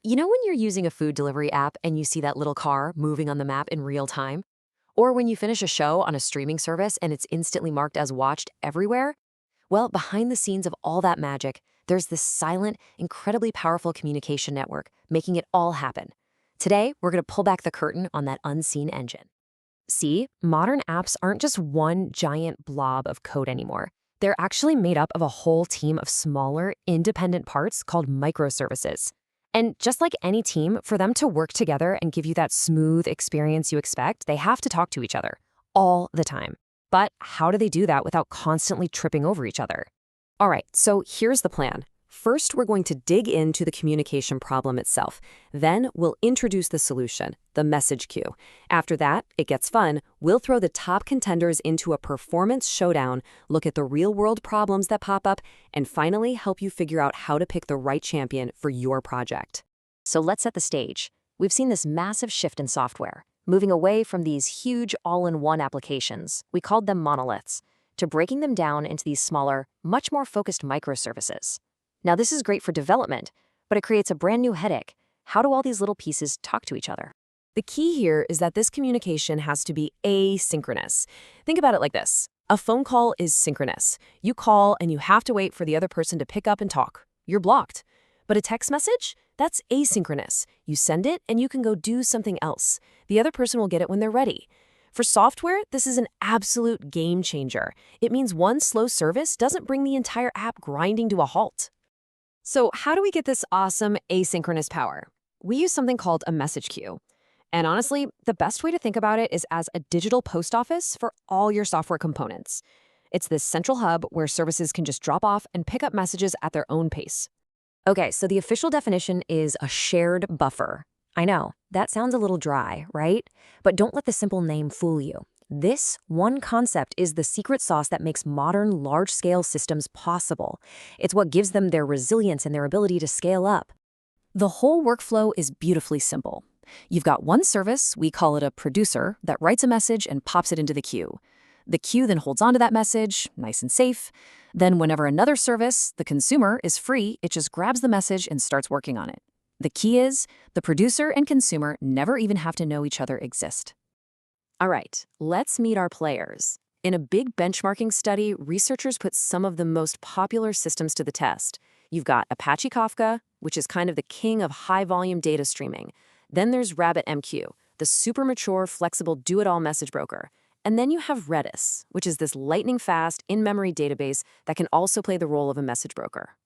You know when you're using a food delivery app and you see that little car moving on the map in real time? Or when you finish a show on a streaming service and it's instantly marked as watched everywhere? Well, behind the scenes of all that magic, there's this silent, incredibly powerful communication network making it all happen. Today, we're going to pull back the curtain on that unseen engine. See, modern apps aren't just one giant blob of code anymore. They're actually made up of a whole team of smaller, independent parts called microservices. And just like any team, for them to work together and give you that smooth experience you expect, they have to talk to each other all the time. But how do they do that without constantly tripping over each other? All right, so here's the plan. First, we're going to dig into the communication problem itself. Then we'll introduce the solution, the message queue. After that, it gets fun. We'll throw the top contenders into a performance showdown, look at the real-world problems that pop up, and finally help you figure out how to pick the right champion for your project. So let's set the stage. We've seen this massive shift in software, moving away from these huge all-in-one applications, we called them monoliths, to breaking them down into these smaller, much more focused microservices. Now, this is great for development, but it creates a brand new headache. How do all these little pieces talk to each other? The key here is that this communication has to be asynchronous. Think about it like this. A phone call is synchronous. You call and you have to wait for the other person to pick up and talk. You're blocked. But a text message? That's asynchronous. You send it and you can go do something else. The other person will get it when they're ready. For software, this is an absolute game changer. It means one slow service doesn't bring the entire app grinding to a halt. So how do we get this awesome asynchronous power? We use something called a message queue. And honestly, the best way to think about it is as a digital post office for all your software components. It's this central hub where services can just drop off and pick up messages at their own pace. Okay, so the official definition is a shared buffer. I know, that sounds a little dry, right? But don't let the simple name fool you. This one concept is the secret sauce that makes modern large-scale systems possible. It's what gives them their resilience and their ability to scale up. The whole workflow is beautifully simple. You've got one service, we call it a producer, that writes a message and pops it into the queue. The queue then holds onto that message, nice and safe. Then whenever another service, the consumer, is free, it just grabs the message and starts working on it. The key is, the producer and consumer never even have to know each other exist. All right, let's meet our players. In a big benchmarking study, researchers put some of the most popular systems to the test. You've got Apache Kafka, which is kind of the king of high-volume data streaming. Then there's RabbitMQ, the super mature, flexible do-it-all message broker. And then you have Redis, which is this lightning-fast, in-memory database that can also play the role of a message broker.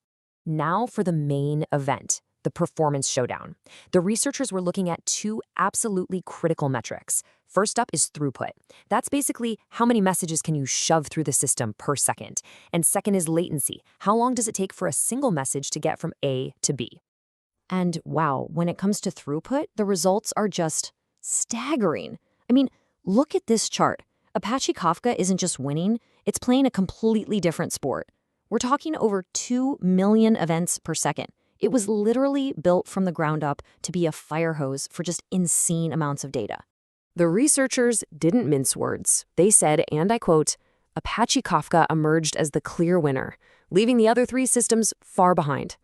Now for the main event, the performance showdown. The researchers were looking at two absolutely critical metrics. First up is throughput. That's basically how many messages can you shove through the system per second. And second is latency. How long does it take for a single message to get from A to B? And wow, when it comes to throughput, the results are just staggering. I mean, look at this chart. Apache Kafka isn't just winning, it's playing a completely different sport. We're talking over 2 million events per second. It was literally built from the ground up to be a fire hose for just insane amounts of data. The researchers didn't mince words. They said, and I quote, Apache Kafka emerged as the clear winner, leaving the other three systems far behind.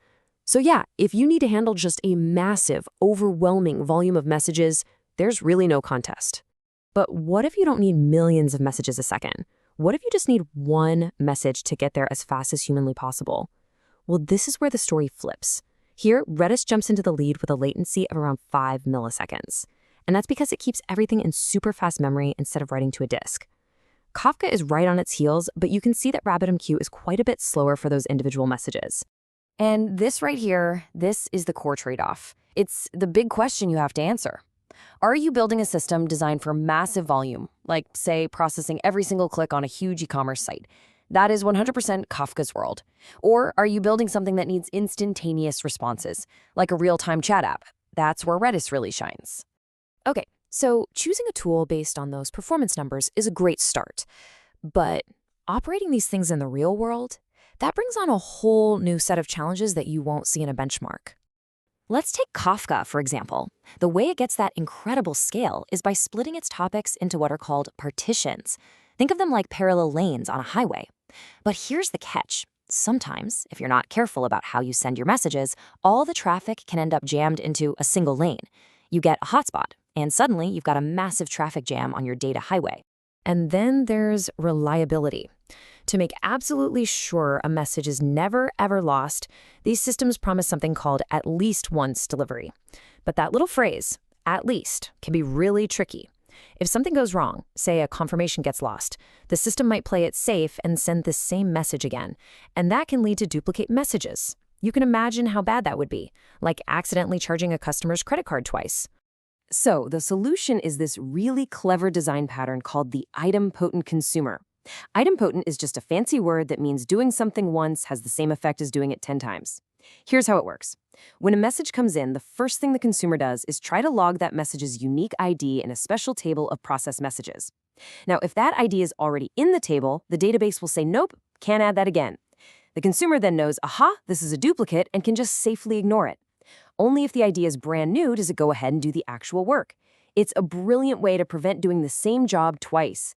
So yeah, if you need to handle just a massive, overwhelming volume of messages, there's really no contest. But what if you don't need millions of messages a second? What if you just need one message to get there as fast as humanly possible? Well, this is where the story flips. Here, Redis jumps into the lead with a latency of around 5 milliseconds. And that's because it keeps everything in super fast memory instead of writing to a disk. Kafka is right on its heels, but you can see that RabbitMQ is quite a bit slower for those individual messages. And this right here, this is the core trade-off. It's the big question you have to answer. Are you building a system designed for massive volume, like, say, processing every single click on a huge e-commerce site? That is 100% Kafka's world. Or are you building something that needs instantaneous responses, like a real-time chat app? That's where Redis really shines. Okay, so choosing a tool based on those performance numbers is a great start. But operating these things in the real world, that brings on a whole new set of challenges that you won't see in a benchmark. Let's take Kafka, for example. The way it gets that incredible scale is by splitting its topics into what are called partitions. Think of them like parallel lanes on a highway. But here's the catch. Sometimes, if you're not careful about how you send your messages, all the traffic can end up jammed into a single lane. You get a hotspot, and suddenly you've got a massive traffic jam on your data highway. And then there's reliability. To make absolutely sure a message is never, ever lost, these systems promise something called at least once delivery. But that little phrase, at least, can be really tricky. If something goes wrong, say a confirmation gets lost, the system might play it safe and send the same message again. And that can lead to duplicate messages. You can imagine how bad that would be, like accidentally charging a customer's credit card twice. So the solution is this really clever design pattern called the idempotent consumer. Idempotent is just a fancy word that means doing something once has the same effect as doing it 10 times. Here's how it works. When a message comes in, the first thing the consumer does is try to log that message's unique ID in a special table of processed messages. Now, if that ID is already in the table, the database will say, nope, can't add that again. The consumer then knows, aha, this is a duplicate, and can just safely ignore it. Only if the ID is brand new does it go ahead and do the actual work. It's a brilliant way to prevent doing the same job twice.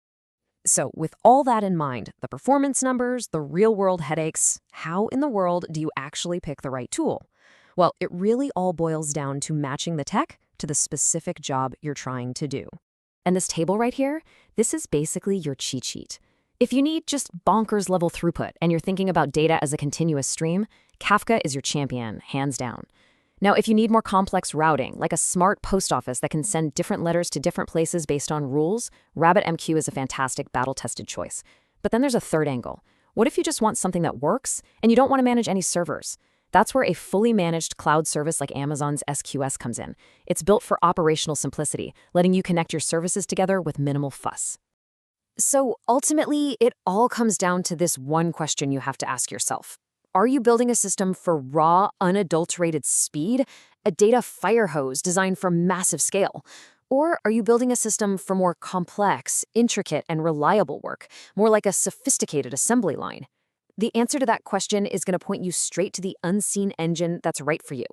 So with all that in mind, the performance numbers, the real-world headaches, how in the world do you actually pick the right tool? Well, it really all boils down to matching the tech to the specific job you're trying to do. And this table right here, this is basically your cheat sheet. If you need just bonkers level throughput and you're thinking about data as a continuous stream, Kafka is your champion, hands down. Now, if you need more complex routing, like a smart post office that can send different letters to different places based on rules, RabbitMQ is a fantastic battle-tested choice. But then there's a third angle. What if you just want something that works and you don't want to manage any servers? That's where a fully managed cloud service like Amazon's SQS comes in. It's built for operational simplicity, letting you connect your services together with minimal fuss. So ultimately, it all comes down to this one question you have to ask yourself. Are you building a system for raw, unadulterated speed, a data fire hose designed for massive scale? Or are you building a system for more complex, intricate, and reliable work, more like a sophisticated assembly line? The answer to that question is going to point you straight to the unseen engine that's right for you,